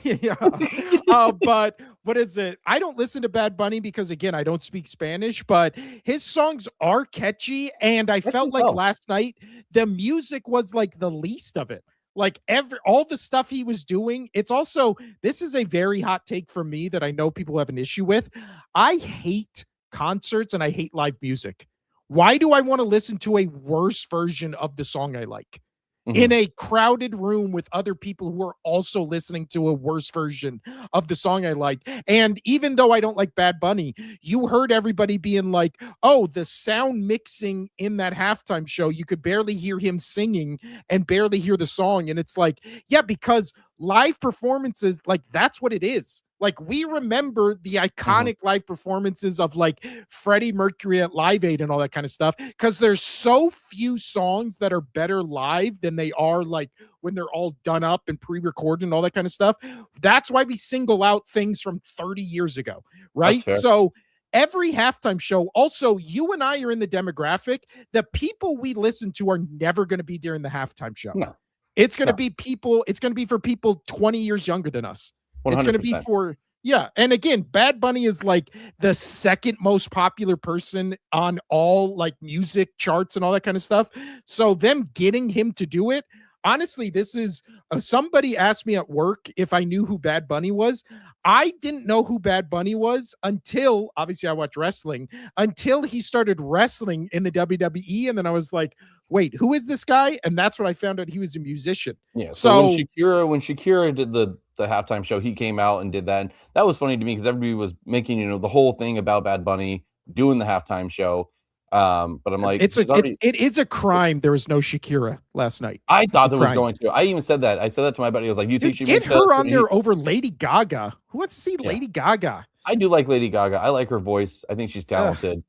Yeah. But what is it? I don't listen to Bad Bunny because again, I don't speak Spanish, but his songs are catchy. And I Catchy felt as like hell. last night, the music was like the least of it. Like all the stuff he was doing, it's also this is a very hot take for me that I know people have an issue with. I hate concerts and I hate live music. Why do I want to listen to a worse version of the song I like? In Mhm. a crowded room with other people who are also listening to a worse version of the song I like. And even though I don't like Bad Bunny, you heard everybody being like, oh, the sound mixing in that halftime show, you could barely hear him singing and barely hear the song. And it's like, yeah, because live performances, like that's what it is. Like we remember the Mhm. iconic live performances of like Freddie Mercury at Live Aid and all that kind of stuff because there's so few songs that are better live than they are like when they're all done up and pre-recorded and all that kind of stuff. That's why we single out things from 30 years ago, That's right? fair. So every halftime show, also, you and I are in the demographic. The people we listen to are never going to be during the halftime show. No, It's going to no, be people, it's going to be for people 20 years younger than us. It's going to be 100%. for, yeah. And again, Bad Bunny is like the second most popular person on all like music charts and all that kind of stuff. So, them getting him to do it, honestly, this is somebody asked me at work if I knew who Bad Bunny was. I didn't know who Bad Bunny was until obviously I watch wrestling until he started wrestling in the WWE. And then I was like, wait, who is this guy? And that's when I found out he was a musician. Yeah, so So when Shakira did the halftime show, he came out and did that, and that was funny to me because everybody was making, the whole thing about Bad Bunny doing the halftime show, but I'm like, he's already. it is a crime there was no Shakira last night. I It's a thought there was crime. going to. I even said that. I said that to my buddy. I was like, "You think Dude, she get makes sense?" her on And he, there over Lady Gaga. Who wants to see yeah, Lady Gaga? I do like Lady Gaga. I like her voice. I think she's Ugh, talented.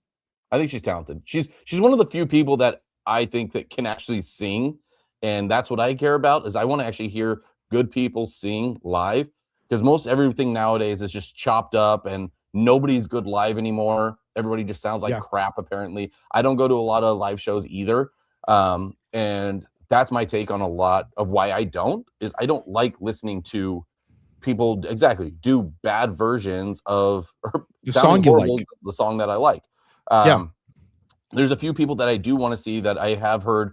I think she's talented. She's one of the few people that I think that can actually sing, and that's what I care about. Is I want to actually hear good people sing live because most everything nowadays is just chopped up and nobody's good live anymore. Everybody just sounds like yeah. crap. Apparently, I don't go to a lot of live shows either, and that's my take on a lot of why I don't. Is I don't like listening to people exactly do bad versions of The sounding song you horrible like. the song that I like. Yeah. Um, there's a few people that I do want to see that I have heard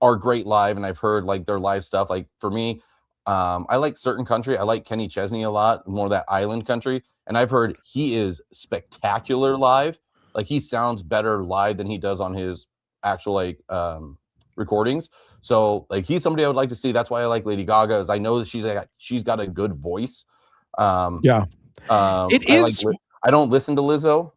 are great live, and I've heard like their live stuff. Like for me, I like certain country. I like Kenny Chesney a lot, more of that island country, and I've heard he is spectacular live. Like he sounds better live than he does on his actual like recordings. So like he's somebody I would like to see. That's why I like Lady Gaga, is I know that she's got a good voice. Um, Yeah. It I like. is I don't listen to Lizzo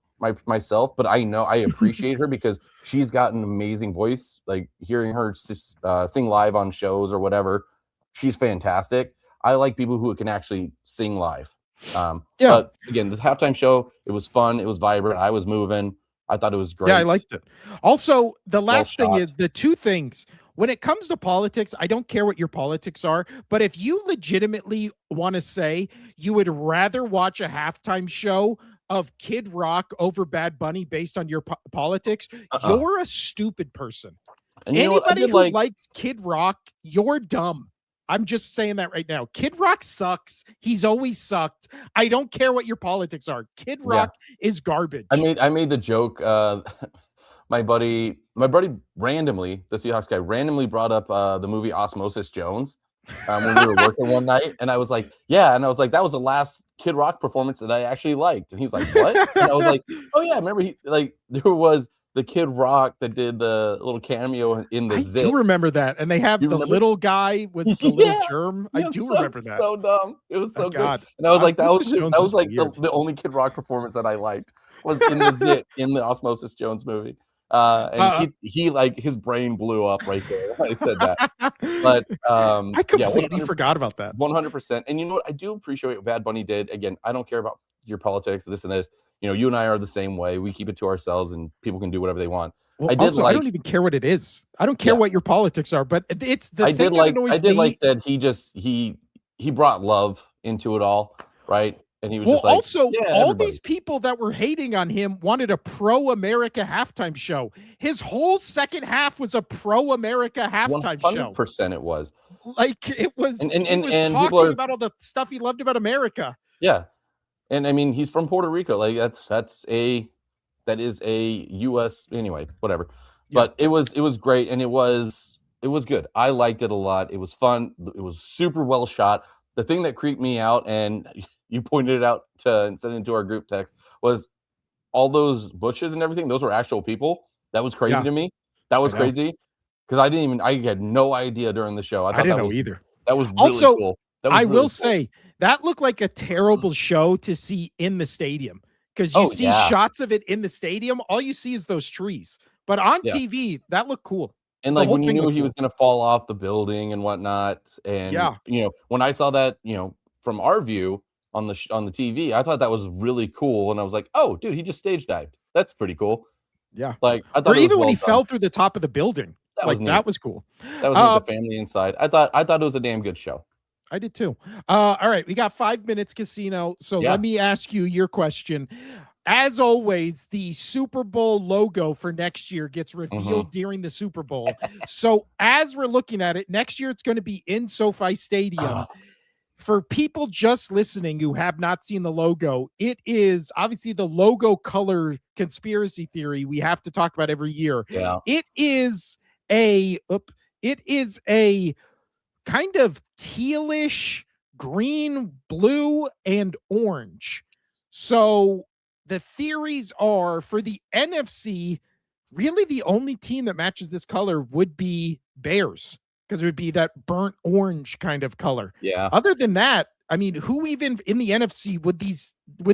myself, but I know I appreciate her because she's got an amazing voice. Like hearing her sing live on shows or whatever, she's fantastic. I like people who can actually sing live. yeah. But again, the halftime show, it was fun. It was vibrant. I was moving. I thought it was Yeah, I great. liked it. Also, the Well last thing shot. is the two things. When it comes to politics, I don't care what your politics are, but if you legitimately want to say you would rather watch a halftime show of Kid Rock over Bad Bunny based on your politics, Uh-uh. you're a stupid person. And you know what? I Anybody did who like likes Kid Rock, you're dumb. I'm just saying that right now. Kid Rock sucks. He's always sucked. I don't care what your politics are. Kid yeah. Rock is garbage. I made the joke. My buddy randomly, the Seahawks guy, randomly brought up the movie Osmosis Jones when we were working one night, and I was like, "Yeah," and I was like, "That was the last Kid Rock performance that I actually liked." And he's like, "What?" And I was like, "Oh yeah, remember there was the Kid Rock that did the little cameo in the I Zit." do remember that. And they have You the remember? little guy was the little Yeah. germ. I Yeah, do remember that. so dumb. It was Oh so good. God. And I was like, Osmosis Jones that was was like weird. the only Kid Rock performance that I liked was in the Zit in the Osmosis Jones movie. And he like his brain blew up right there when I said that. But I yeah, completely forgot about that. 100%. And you know what? I do appreciate what Bad Bunny did. Again, I don't care about your politics, this and this. You know, you and I are the same way. We keep it to ourselves, and people can do whatever they want. Well, I did also, I like don't even care what it is. I don't care yeah. what your politics are, but it's the I thing did that like annoys me. like that he brought love into it all, right? And he was Well, just like, also, yeah, all everybody. these people that were hating on him wanted a pro-America halftime show. His whole second half was a pro-America halftime show. 100% it was. Like it was, And he was people talking are about all the stuff he loved about America. yeah. And I mean, he's from Puerto Rico. Like that is a US anyway, whatever. Yeah. But it was great, and it was good. I liked it a lot. It was fun. It was super well shot. The thing that creeped me out, and you pointed it out and sent it into our group text, was all those bushes and everything. Those were actual people. That was crazy to me. That was crazy because I had no idea during the show. I thought didn't that know was either. That was really Also, cool. That was I really will cool. say that looked like a terrible show to see in the stadium because you see yeah. shots of it in the stadium. All you see is those trees, but on TV, that looked cool. And The like whole when you thing knew looked he cool. was going to fall off the building and whatnot, and Yeah. you know, when I saw that, you know, from our view on the TV, I thought that was really cool, and I was like, oh, dude, he just stage dived. That's pretty cool. Yeah. Like I Or thought it was even when well he done. fell through the top of the building. That Like was neat. that was cool. That was neat. The family inside. I thought it was a damn good show. I did too. All right, we got 5 minutes, Casino. So let me ask you your question. As always, the Super Bowl logo for next year gets revealed during the Super Bowl. So as we're looking at it, next year it's going to be in SoFi Stadium. For people just listening who have not seen the logo, it is obviously the logo color conspiracy theory we have to talk about every year. Yeah. It is a kind of tealish, green, blue, and orange. So the theories are for the NFC, really the only team that matches this color would be Bears, because it would be that burnt orange kind of color. Yeah. Other than that, I mean, who even in the NFC would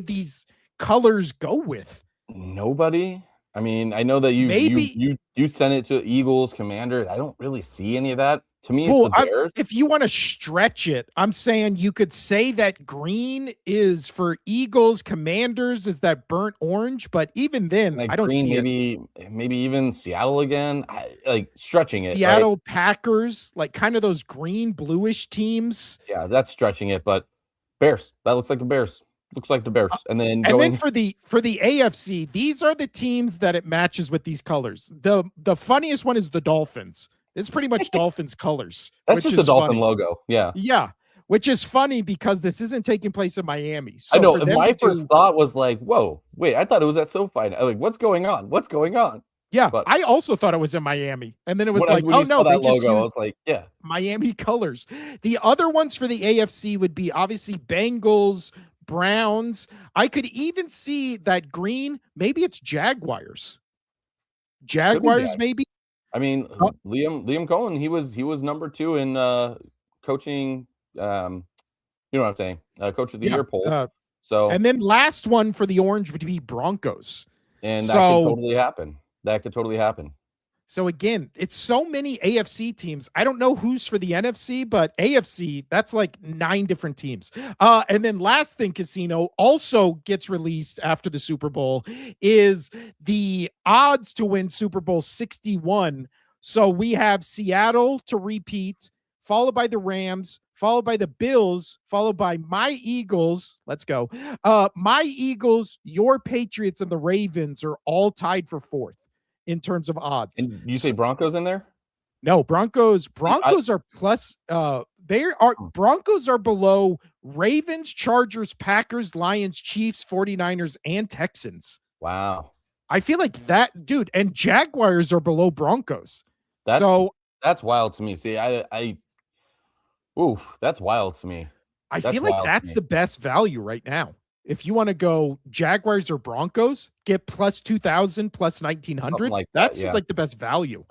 these colors go with? Nobody. I mean, I know that you sent it to Eagles, Commanders. I don't really see any of that. To me, it's the Bears. If you want to stretch it, I'm saying you could say that green is for Eagles, Commanders is that burnt orange, but even then, like I don't green, see maybe even Seattle again. Like stretching it. Seattle right? Packers, like kind of those green bluish teams. Yeah, that's stretching it, but Bears. That looks like the Bears. Looks like the Bears. And then for the AFC, these are the teams that it matches with these colors. The funniest one is the Dolphins. It's pretty much Dolphins colors. That's just the Dolphin logo. Yeah. Yeah. Which is funny because this isn't taking place in Miami. So I know. My first thought was like, whoa, wait, I thought it was at SoFi. Like, what's going on? What's going on? Yeah. But I also thought it was in Miami. And then it was like, oh no, they just used I was like, yeah, Miami colors. The other ones for the AFC would be obviously Bengals, Browns. I could even see that green. Maybe it's Jaguars. Jaguars, maybe. I mean, Liam Cohen, he was number 2 in coaching. You know what I'm saying? Coach of the year poll. So and then last one for the orange would be Broncos. And that could totally happen. That could totally happen. So again, it's so many AFC teams. I don't know who's for the NFC, but AFC, that's like 9 different teams. And then last thing, Casino also gets released after the Super Bowl is the odds to win Super Bowl 61. So we have Seattle to repeat, followed by the Rams, followed by the Bills, followed by my Eagles. Let's go. My Eagles, your Patriots, and the Ravens are all tied for fourth in terms of odds. And you say Broncos in there? No, Broncos are plus Broncos are below Ravens, Chargers, Packers, Lions, Chiefs, 49ers, and Texans. Wow. I feel like that, dude, and Jaguars are below Broncos. That's wild to me. See, that's wild to me. I feel like that's the best value right now. If you want to go Jaguars or Broncos, get plus 2,000, plus 1,900. Like that seems like the best value.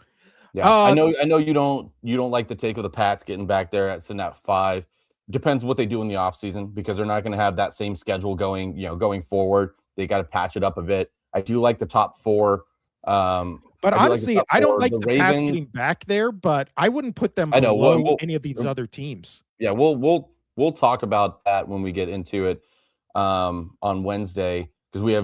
Yeah, I know you don't like the take of the Pats getting back there at sitting at 5. Depends what they do in the offseason, because they're not going to have that same schedule going forward. They got to patch it up a bit. I do like the top 4. But honestly, I don't like the Pats getting back there, but I wouldn't put them below any of these other teams. Yeah, we'll talk about that when we get into it on Wednesday, because we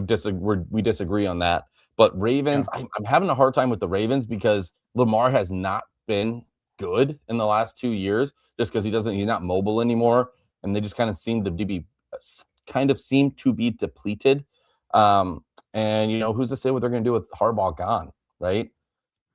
disagree on that. But Ravens, yeah. I'm having a hard time with the Ravens because Lamar has not been good in the last 2 years, just because he's not mobile anymore, and they just kind of seem to be depleted. And who's to say what they're going to do with Harbaugh gone, right?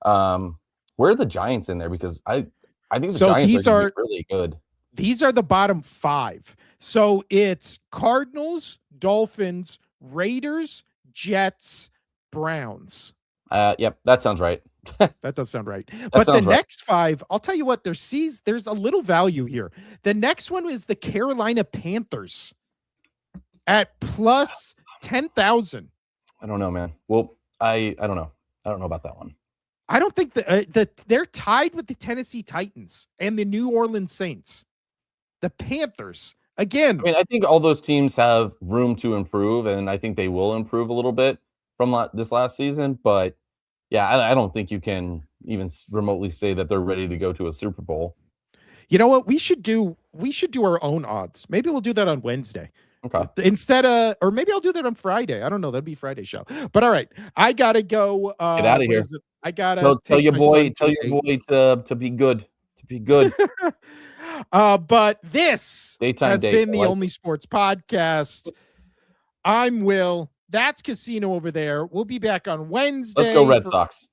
Where are the Giants in there? Because I think the Giants are really good. These are the bottom 5. So it's Cardinals, Dolphins, Raiders, Jets, Browns. Yep, that sounds right. That does sound right. But the next 5, I'll tell you what, there's a little value here. The next one is the Carolina Panthers at plus 10,000. I don't know, man. Well, I don't know. I don't know about that one. I don't think that they're tied with the Tennessee Titans and the New Orleans Saints. The Panthers, again. I mean, I think all those teams have room to improve, and I think they will improve a little bit from this last season. But yeah, I don't think you can even remotely say that they're ready to go to a Super Bowl. You know what? We should do our own odds. Maybe we'll do that on Wednesday. Okay. Or maybe I'll do that on Friday. I don't know. That'd be Friday show. But all right, I gotta go. Get out of here. I gotta tell your boy to be good. To be good. But this has been the Only Sports Podcast. I'm Will. That's Casino over there. We'll be back on Wednesday. Let's go Red Sox.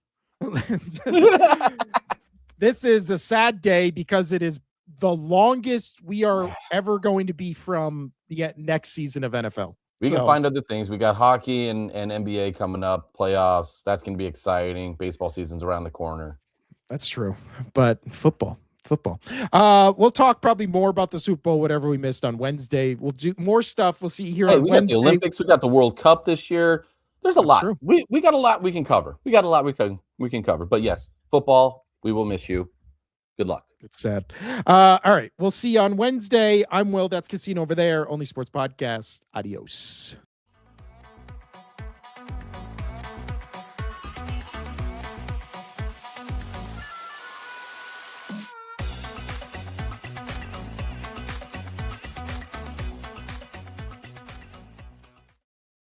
This is a sad day because it is the longest we are ever going to be from the next season of NFL. We can find other things. We got hockey and NBA coming up, playoffs. That's going to be exciting. Baseball season's around the corner. That's true. But football. We'll talk probably more about the Super Bowl, whatever we missed on Wednesday. We'll do more stuff. We'll see here on Wednesday. We got the Olympics. We got the World Cup this year. There's a lot. We got a lot we can cover. We got a lot we can cover. But yes, football, we will miss you. Good luck. It's sad. All right. We'll see you on Wednesday. I'm Will. That's Casino over there. Only Sports Podcast. Adios.